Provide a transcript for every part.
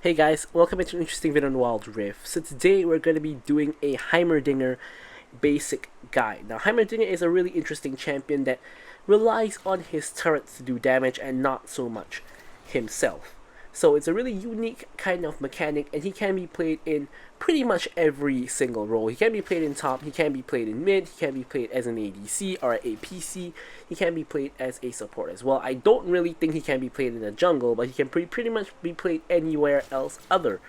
Hey guys, welcome back to an interesting video on Wild Rift. So today we're going to be doing a Heimerdinger basic guide. Now Heimerdinger is a really interesting champion that relies on his turrets to do damage and not so much himself. So it's a really unique kind of mechanic, and he can be played in pretty much every single role. He can be played in top, he can be played in mid, he can be played as an ADC or an APC, he can be played as a support as well. I don't really think he can be played in the jungle, but he can pretty much be played anywhere else other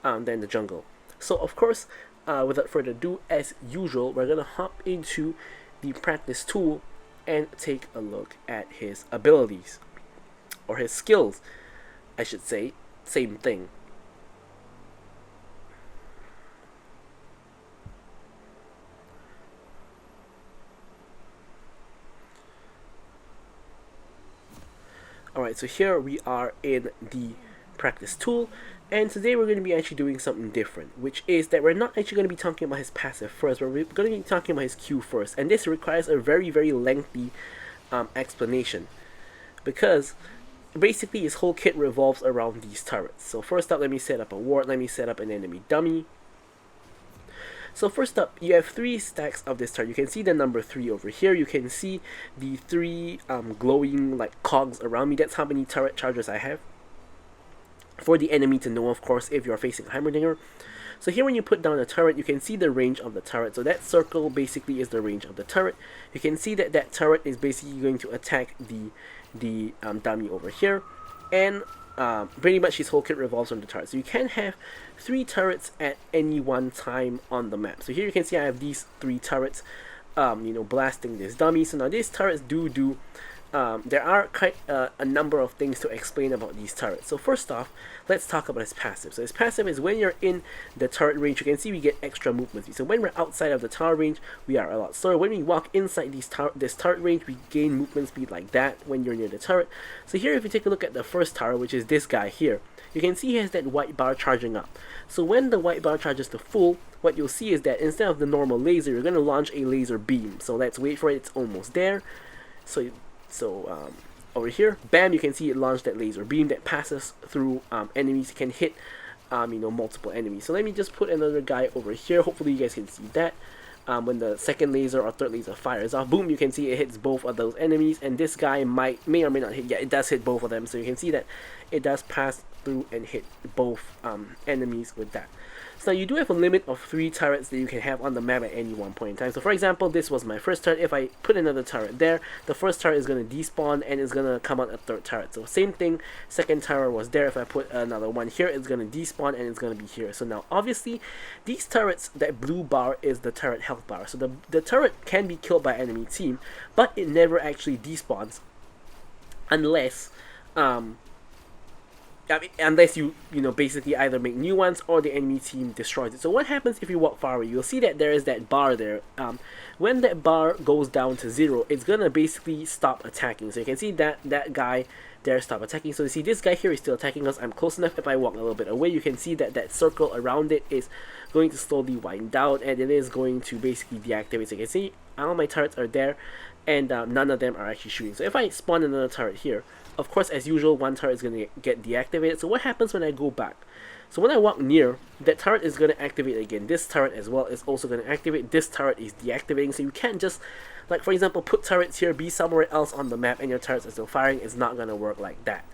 than the jungle. So of course, without further ado, as usual, we're going to hop into the practice tool and take a look at his abilities, or his skills, I should say. Same thing. Alright, so here we are in the practice tool, and today we're going to be actually doing something different, which is that we're not actually going to be talking about his passive first, but we're going to be talking about his Q first, and this requires a very lengthy explanation, because basically his whole kit revolves around these turrets. So first up, let me set up a ward, let me set up an enemy dummy. So first up, you have 3 stacks of this turret. You can see the number 3 over here. You can see the 3 glowing like cogs around me. That's how many turret charges I have. For the enemy to know, of course, if you're facing Heimerdinger. So here when you put down a turret, you can see the range of the turret. So that circle basically is the range of the turret. You can see that that turret is basically going to attack the dummy over here. And pretty much his whole kit revolves on the turret. So you can have 3 turrets at any one time on the map. So here you can see I have these 3 turrets, blasting this dummy. So now these turrets do there are a number of things to explain about these turrets. So first off, let's talk about his passive. So his passive is when you're in the turret range, you can see we get extra movement speed. So when we're outside of the tower range, we are a lot slower. When we walk inside this turret range, we gain movement speed like that when you're near the turret. So here if you take a look at the first tower, which is this guy here, you can see he has that white bar charging up. So when the white bar charges to full, what you'll see is that instead of the normal laser, you're going to launch a laser beam. So let's wait for it, it's almost there. So over here, bam, you can see it launched that laser beam that passes through enemies, can hit multiple enemies. So let me just put another guy over here. Hopefully you guys can see that. When the second laser or third laser fires off, boom, you can see it hits both of those enemies, and this guy may or may not hit. Yeah, it does hit both of them, so you can see that it does pass through and hit both enemies with that. So now you do have a limit of 3 turrets that you can have on the map at any one point in time. So for example, this was my first turret. If I put another turret there, the first turret is going to despawn and it's going to come out a third turret. So same thing, second turret was there. If I put another one here, it's going to despawn and it's going to be here. So now obviously these turrets, that blue bar is the turret health bar. So the turret can be killed by enemy team, but it never actually despawns unless unless you basically either make new ones or the enemy team destroys it. So what happens if you walk far away? You'll see that there is that bar there. When that bar goes down to 0, it's gonna basically stop attacking. So you can see that guy there stop attacking. So you see this guy here is still attacking us. I'm close enough. If I walk a little bit away, you can see that that circle around it is going to slowly wind down, and it is going to basically deactivate. So you can see all my turrets are there, and none of them are actually shooting. So if I spawn another turret here, of course, as usual, one turret is going to get deactivated. So what happens when I go back? So when I walk near, that turret is going to activate again. This turret as well is also going to activate. This turret is deactivating. So you can't just, like for example, put turrets here, be somewhere else on the map, and your turrets are still firing. It's not going to work like that.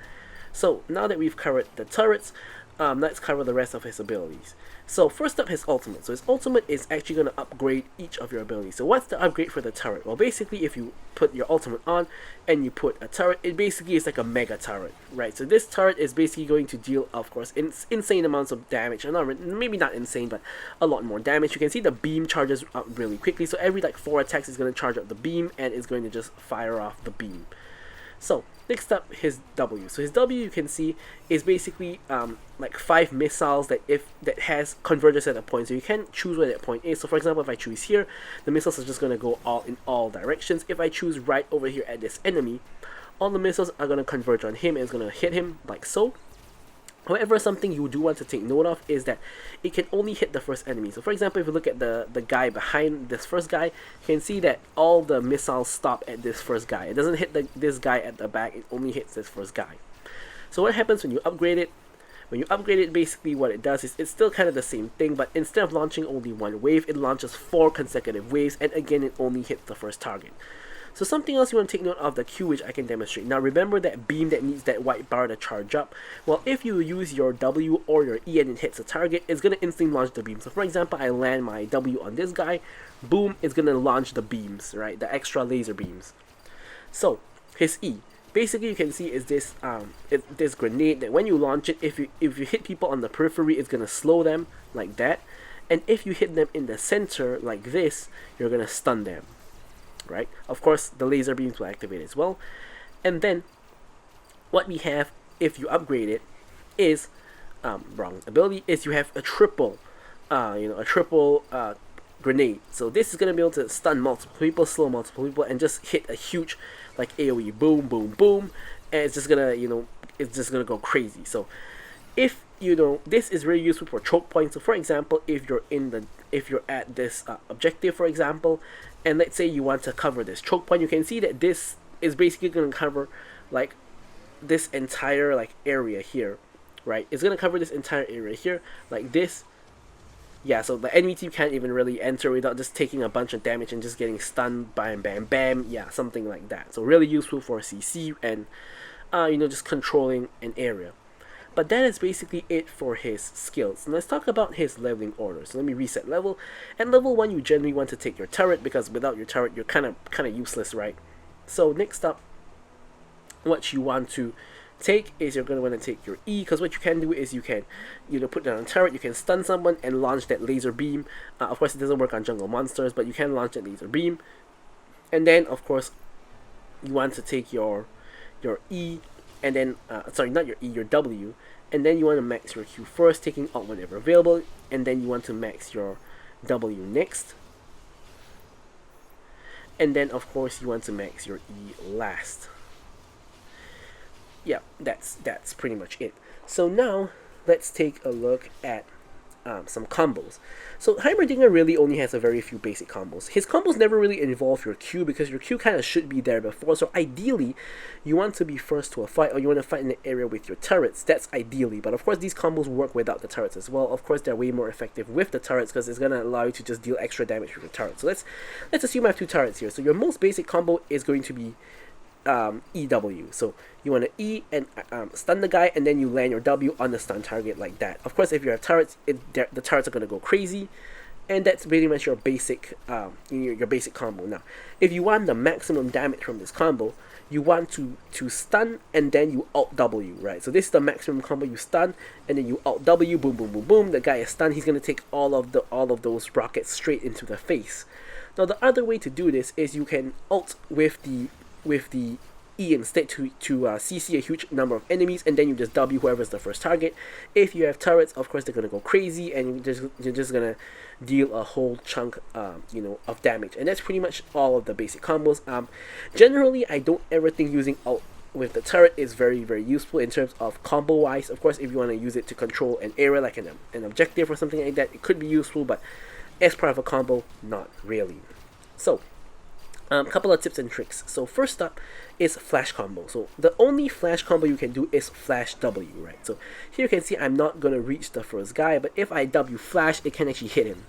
So now that we've covered the turrets, let's cover the rest of his abilities. So first up, his ultimate. So his ultimate is actually going to upgrade each of your abilities. So what's the upgrade for the turret? Well, basically if you put your ultimate on and you put a turret, it basically is like a mega turret, right? So this turret is basically going to deal, of course, insane amounts of damage. Maybe not insane, but a lot more damage. You can see the beam charges up really quickly. So every like 4 attacks is going to charge up the beam, and it's going to just fire off the beam. So next up, his W. So his W, you can see, is basically like 5 missiles that has convergence at a point. So you can choose where that point is. So for example, if I choose here, the missiles are just going to go in all directions. If I choose right over here at this enemy, all the missiles are going to converge on him and it's going to hit him like so. However, something you do want to take note of is that it can only hit the first enemy. So for example, if you look at the guy behind this first guy, you can see that all the missiles stop at this first guy. It doesn't hit this guy at the back, it only hits this first guy. So what happens when you upgrade it? When you upgrade it, basically what it does is it's still kind of the same thing, but instead of launching only one wave, it launches 4 consecutive waves, and again it only hits the first target. So something else you want to take note of, the Q, which I can demonstrate. Now remember that beam that needs that white bar to charge up. Well, if you use your W or your E and it hits a target, it's going to instantly launch the beam. So for example, I land my W on this guy, boom, it's going to launch the beams, right? The extra laser beams. So his E, basically you can see is this this grenade that when you launch it, if you hit people on the periphery, it's going to slow them like that. And if you hit them in the center like this, you're going to stun them. Right? Of course, the laser beams will activate as well. And then what we have, if you upgrade it, is wrong ability, is you have a triple grenade. So this is gonna be able to stun multiple people, slow multiple people, and just hit a huge like AOE boom, boom, boom, and it's just gonna it's just gonna go crazy. So if this is really useful for choke points. So for example, if you're at this objective, for example, and let's say you want to cover this choke point, you can see that this is basically going to cover like this entire like area here, right? It's going to cover this entire area here like this. Yeah, so the enemy team can't even really enter without just taking a bunch of damage and just getting stunned, bam, bam, bam. Yeah, something like that. So really useful for CC and just controlling an area. But that is basically it for his skills. And let's talk about his leveling order. So let me reset level. At level 1, you generally want to take your turret, because without your turret, you're kind of useless, right? So next up, what you want to take is you're going to want to take your E, because what you can do is you can put down a turret, you can stun someone and launch that laser beam. Of course, it doesn't work on jungle monsters, but you can launch that laser beam. And then, of course, you want to take your E, and then sorry, not your E, your W, and then you want to max your Q first, taking out whenever available, and then you want to max your W next, and then of course you want to max your E last. Yeah, that's pretty much it. So now let's take a look at some combos. So Heimerdinger really only has a very few basic combos. His combos never really involve your Q, because your Q kind of should be there before. So ideally, you want to be first to a fight, or you want to fight in the area with your turrets. That's ideally. But of course, these combos work without the turrets as well. Of course, they're way more effective with the turrets, because it's going to allow you to just deal extra damage with your turrets. So let's assume I have 2 turrets here. So your most basic combo is going to be EW. So you want to E and stun the guy, and then you land your W on the stun target like that. Of course, if you have turrets, the turrets are going to go crazy, and that's pretty much your basic your basic combo. Now, if you want the maximum damage from this combo, you want to stun and then you alt W, right? So this is the maximum combo. You stun and then you alt W, boom, boom, boom, boom. The guy is stunned. He's going to take all of those rockets straight into the face. Now, the other way to do this is you can alt with the E instead to CC a huge number of enemies, and then you just W whoever's the first target. If you have turrets, of course they're gonna go crazy, and you're just gonna deal a whole chunk of damage. And that's pretty much all of the basic combos. Generally, I don't ever think using alt with the turret is very, very useful in terms of combo wise. Of course, if you want to use it to control an area like an objective or something like that, it could be useful, but as part of a combo, not really. So a couple of tips and tricks. So first up is flash combo. So the only flash combo you can do is flash W, right? So here you can see I'm not going to reach the first guy, but if I W flash, it can actually hit him.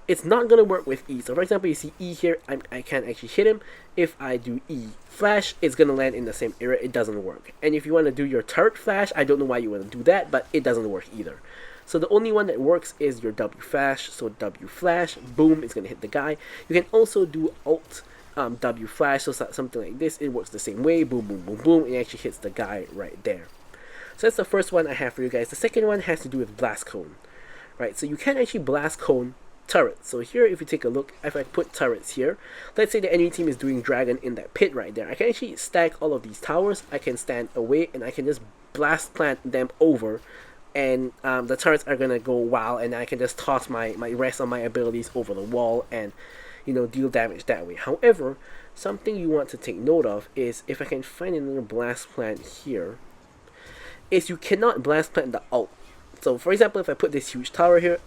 It's not going to work with E. So for example, you see E here, I can't actually hit him. If I do E flash, it's going to land in the same area. It doesn't work. And if you want to do your turret flash, I don't know why you want to do that, but it doesn't work either. So the only one that works is your W flash. So W flash, boom, it's going to hit the guy. You can also do alt W flash, so something like this. It works the same way, boom, boom, boom, boom. It actually hits the guy right there. So that's the first one I have for you guys. The second one has to do with blast cone, right? So you can actually blast cone turrets. So here, if you take a look, if I put turrets here, let's say the enemy team is doing dragon in that pit right there, I can actually stack all of these towers. I can stand away and I can just blast plant them over, and the turrets are gonna go wild, and I can just toss my rest of my abilities over the wall and deal damage that way. However, something you want to take note of is, if I can find another blast plant here, is you cannot blast plant the alt. So for example, if I put this huge tower here,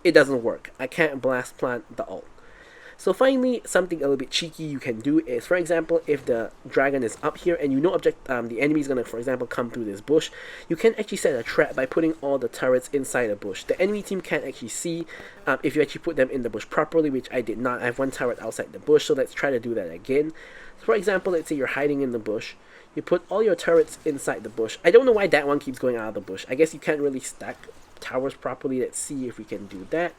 it doesn't work. I can't blast plant the alt. So finally, something a little bit cheeky you can do is, for example, if the dragon is up here and you know the enemy is gonna, for example, come through this bush, you can actually set a trap by putting all the turrets inside the bush. The enemy team can't actually see if you actually put them in the bush properly, which I did not. I have one turret outside the bush, so let's try to do that again. So for example, let's say you're hiding in the bush. You put all your turrets inside the bush. I don't know why that one keeps going out of the bush. I guess you can't really stack towers properly. Let's see if we can do that.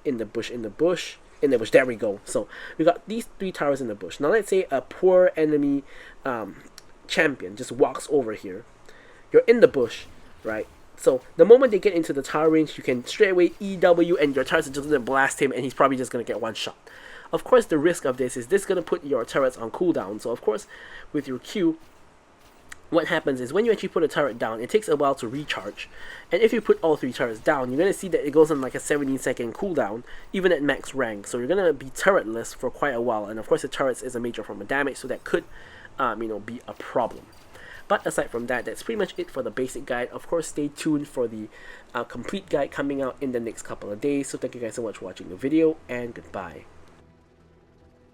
In the bush, in the bush, in the bush. There we go. So we got these 3 towers in the bush. Now let's say a poor enemy champion just walks over here. You're in the bush, right? So the moment they get into the tower range, you can straight away EW and your turrets are just going to blast him and he's probably just going to get one shot. Of course, the risk of this is going to put your turrets on cooldown. So of course, with your Q, what happens is when you actually put a turret down, it takes a while to recharge. And if you put all 3 turrets down, you're going to see that it goes on like a 17-second cooldown, even at max rank. So you're going to be turretless for quite a while. And of course, the turrets is a major form of damage, so that could, be a problem. But aside from that, that's pretty much it for the basic guide. Of course, stay tuned for the complete guide coming out in the next couple of days. So thank you guys so much for watching the video, and goodbye.